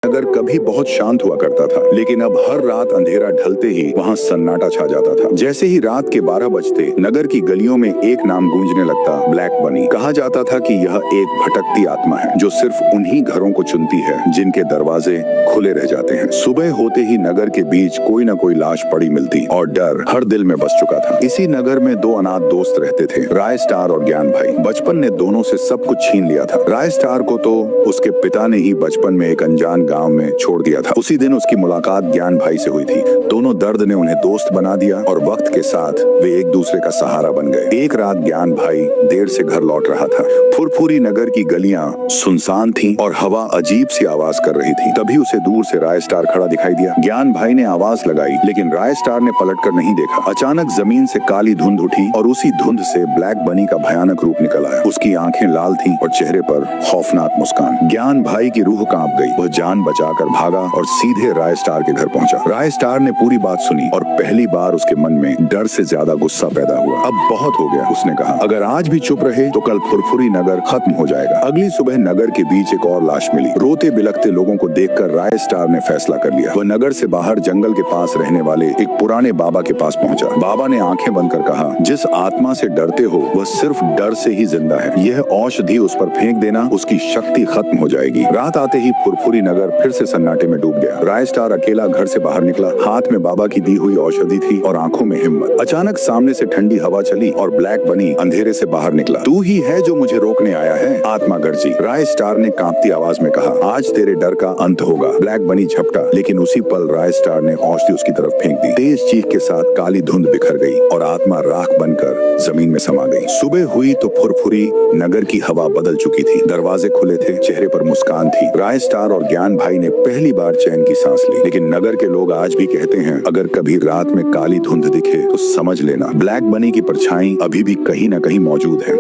नगर कभी बहुत शांत हुआ करता था, लेकिन अब हर रात अंधेरा ढलते ही वहाँ सन्नाटा छा जाता था। जैसे ही रात के 12 बजते नगर की गलियों में एक नाम गूंजने लगता, ब्लैक बनी। कहा जाता था कि यह एक भटकती आत्मा है जो सिर्फ उन्हीं घरों को चुनती है जिनके दरवाजे खुले रह जाते हैं। सुबह होते ही नगर के बीच कोई न कोई लाश पड़ी मिलती और डर हर दिल में बस चुका था। इसी नगर में दो अनाथ दोस्त रहते थे, राय स्टार और ज्ञान भाई। बचपन ने दोनों से सब कुछ छीन लिया था। राय स्टार को तो उसके पिता ने ही बचपन में एक अनजान गांव में छोड़ दिया था। उसी दिन उसकी मुलाकात ज्ञान भाई से हुई थी। दोनों दर्द ने उन्हें दोस्त बना दिया और वक्त के साथ वे एक दूसरे का सहारा बन गए। एक रात ज्ञान भाई देर से घर लौट रहा था। फुरफुरी नगर की गलियां सुनसान थीं और हवा अजीब सी आवाज कर रही थी। तभी उसे दूर से राय स्टार खड़ा दिखाई दिया। ज्ञान भाई ने आवाज लगाई, लेकिन राय स्टार ने पलटकर नहीं देखा। अचानक जमीन से काली धुंध उठी और उसी धुंध से ब्लैक बनी का भयानक रूप निकल आया। उसकी आंखें लाल थीं और चेहरे पर खौफनाक मुस्कान। ज्ञान भाई की रूह कांप गई। वह जान बचाकर भागा और सीधे राय स्टार के घर पहुंचा। राय स्टार ने पूरी बात सुनी और पहली बार उसके मन में डर से ज्यादा गुस्सा पैदा हुआ। अब बहुत हो गया, उसने कहा। अगर आज भी चुप रहे तो कल फुरफुरी नगर खत्म हो जाएगा। अगली सुबह नगर के बीच एक और लाश मिली। रोते बिलखते लोगों को देखकर राय स्टार ने फैसला कर लिया। वह नगर से बाहर जंगल के पास रहने वाले एक पुराने बाबा के पास पहुंचा। बाबा ने आंखें बंद कर कहा, जिस आत्मा से डरते हो वह सिर्फ डर से ही जिंदा है। यह औषधि उस पर फेंक देना, उसकी शक्ति खत्म हो जाएगी। रात आते ही फुरफुरी नगर फिर से सन्नाटे में डूब गया। राय स्टार अकेला घर से बाहर निकला। हाथ में बाबा की दी हुई औषधि थी और आंखों में हिम्मत। अचानक सामने से ठंडी हवा चली और ब्लैक बनी अंधेरे से बाहर निकला। तू ही है जो मुझे रोकने आया है, आत्मा गर्जी। राय स्टार ने कांपती आवाज में कहा, आज तेरे डर का अंत होगा। ब्लैक बनी झपटा, लेकिन उसी पल राय स्टार ने औषधि उसकी तरफ फेंक दी। तेज चीख के साथ काली धुंध बिखर गई और आत्मा राख बनकर जमीन में समा गई। सुबह हुई तो फुरफुरी नगर की हवा बदल चुकी थी। दरवाजे खुले थे, चेहरे पर मुस्कान थी। राय स्टार और ज्ञान भाई ने पहली बार चैन की सांस ली। लेकिन नगर के लोग आज भी कहते हैं, अगर कभी रात में काली धुंध दिखे तो समझ लेना ब्लैक बनी की परछाई अभी भी कहीं न कहीं मौजूद है।